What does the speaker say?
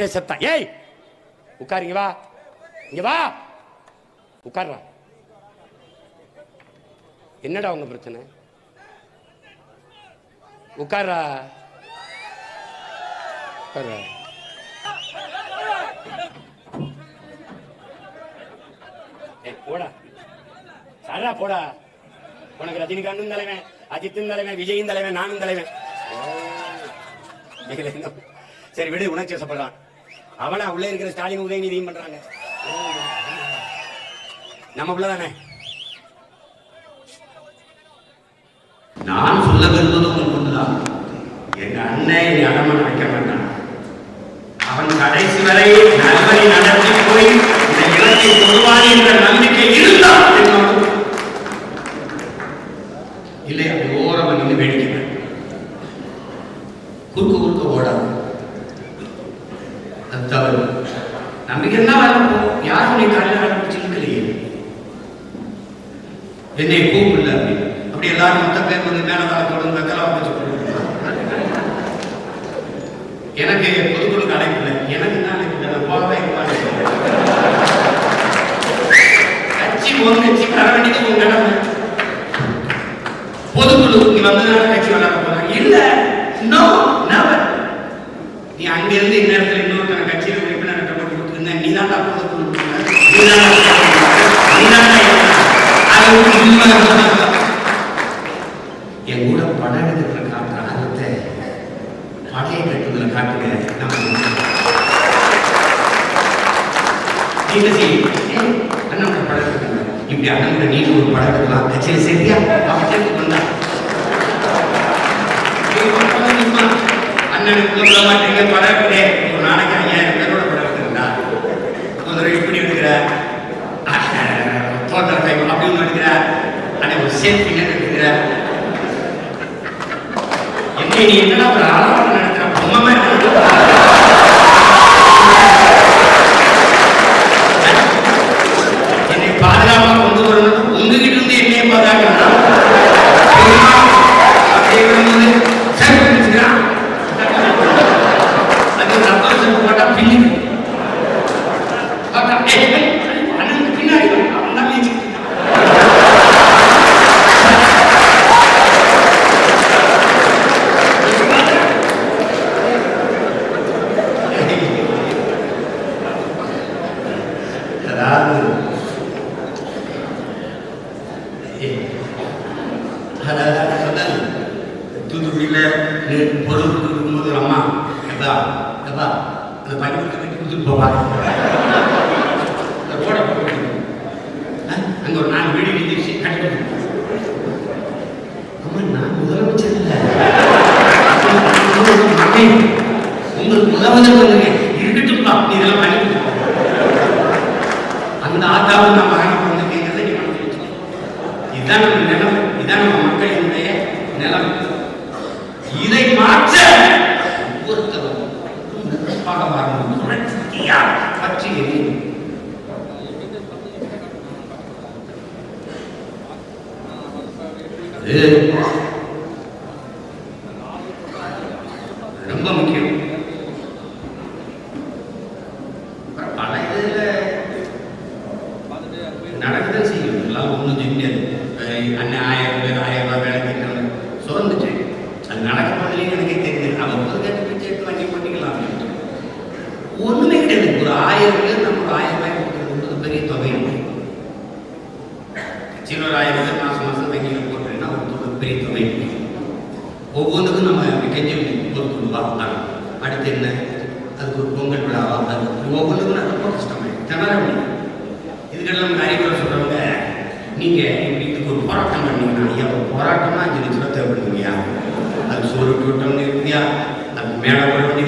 சத்தம். ஏய் உட்காருங்க, வா இங்க வா உட்கார்றா. என்னடா உங்க பிரச்சனை? உட்கார்றா உட்கார்றா. போடா சாரா போடா. உனக்கு ரஜினிகாந்தும் தலைவன், அஜித்தும் தலைவன், விஜயும் தலைவன், நானும் தலைவன். சரி விடு, உணர்ச்சி வசப்படுறான். அவனா உள்ள இருக்கிற ஸ்டாலின் உதயநிதியும் பண்றாங்க. நம்ம உள்ளதானே. நான் சொல்ல விரும்புவது ஒன்றுதான். எங்க அண்ணன் என்னை அடமானம் வைக்க மாட்டான். அவன் கடைசி வரை நல்வழி நடத்தி போய் இந்த இலக்கை சொல்வான் என்ற நம்பிக்கை இருந்தால் இல்லை, அப்படி ஓரவன் நின்று வேடிக்கை குறுக்க குறுக்க ஓடாது. அது தவறு. நம்பிக்கை தான் வரப்போம். யாரும் நீ காலையில் ஆரம்பிச்சிருக்கலையே, என்னை கூப்பிடல அப்படின்னு. அப்படி எல்லாரும் மொத்த பேர் வந்து மேலதாளத்தோடு வெத்தலாம் வச்சு எனக்கு பொதுக்குழு அழைப்பில்லை. எனக்கு தான் அழைப்பில்லை. போகவே கட்சி ஒரு கட்சி வர வேண்டியது உங்க கடமை. பொதுக்குழு நீ வந்ததுனால கட்சி வளர போறாங்க இல்ல. No never. நீ அங்கிருந்து இந்நேரத்தில் இன்னொருத்தன கட்சியில் உறுப்பினர் போட்டு கொடுத்துருந்தேன். நீ தான் பொதுக்குழு என் கூட படம் எடுக்கிற காட்டுற ஆர்வத்தை படையை கட்டுதல காட்டுங்க. அண்ணன் படம் எடுத்துங்க. இப்படி அண்ணன் நீங்க ஒரு படம் எடுக்கலாம் கட்சியில் சரியா அவன் கொண்டா அண்ணனுக்கு மாட்டீங்க. படம் ஒரு நாளைக்கு 5000 பேரோட படம் எடுத்துருந்தா ஒரு இப்படி எடுக்கிற தோட்டல் கை அப்படி ஒன்று எடுக்கிற அன்னை ஒரு சேஃப்டி எடுக்கிற என்ன நீ என்னன்னா ஒரு ஆளாக நடத்துற பொம்மை என்னை பாதுகாப்பாக கொண்டு வரணும். உங்ககிட்ட இருந்து என்னையே பாதுகாக்கணும். அப்படியே வரும்போது அது ரத்தம் போட்டா பின்னி பின்னாடி அவன் தான் மீச்சு தூத்துக்குடியில பொருள் இருக்கும்போது அம்மா எப்பா எப்பா அந்த பையனுக்கு கட்டி கொடுத்துட்டு போவாங்க. அங்க ஒரு 4 வீடு இருந்துச்சு கட்டி அம்மா நான் முதலமைச்சர் இல்லை, உங்களுக்கு முதலமைச்சர் பண்ணுங்க இருக்கட்டும்ப்பா, நீ இதெல்லாம் பண்ணி அந்த ஆத்தாவும் நான் மகனை பிறந்திருக்கேங்கிறத நீ பண்ணி வச்சு. இதுதான் நம்ம நிலம், இதுதான் நம்ம மக்களினுடைய நிலம். இதை மாற்ற ஒவ்வொருத்தரும் நெருப்பாக வரணும். புரட்சியா பற்றி எரியும். ரொம்ப முக்கியம். பல இதுல நடக்குதான் செய்யும். எல்லாம் ஒன்றும் செய்ய முடியாது. அண்ணன் 1000 பேர் 1000 ரூபாய் வேலை கேட்கறாங்க சுரந்துச்சு. அது நடக்க போதிலேயே எனக்கே தெரியுது. அவன் ஒரு கேட்டு பிச்சை எடுத்து வாங்கி பண்ணிக்கலாம். ஒண்ணுமே கிடையாது. ஒரு 1000 பேர் நம்ம 1000 ரூபாய் கொடுக்குறது பெரிய தொகை. கட்சியில் ஒரு 1000 பேர் மாசம் மாசம் வங்கியில் போட்டுன்னா ஒரு பெரிய தொகை. ஒவ்வொன்றுக்கும் நம்ம கெஞ்சி பொறுத்து ரூபாய். அடுத்து என்ன, அதுக்கு ஒரு பொங்கல் விழாவா, அது ஒவ்வொன்றுக்கும் நான் ரொம்ப கஷ்டமே திணற முடியும். இதுக்கெல்லாம் நம்ம அறிவுரை சொல்றவங்க, நீங்க இதுக்கு ஒரு போராட்டம் பண்ணீங்கன்னா, ஐயா போராட்டம்னா 5 லட்ச ரூபா தேவைப்படுதுங்கய்யா, அது சோறு கூட்டம்னு இருக்குயா, அது மேலே போட வேண்டிய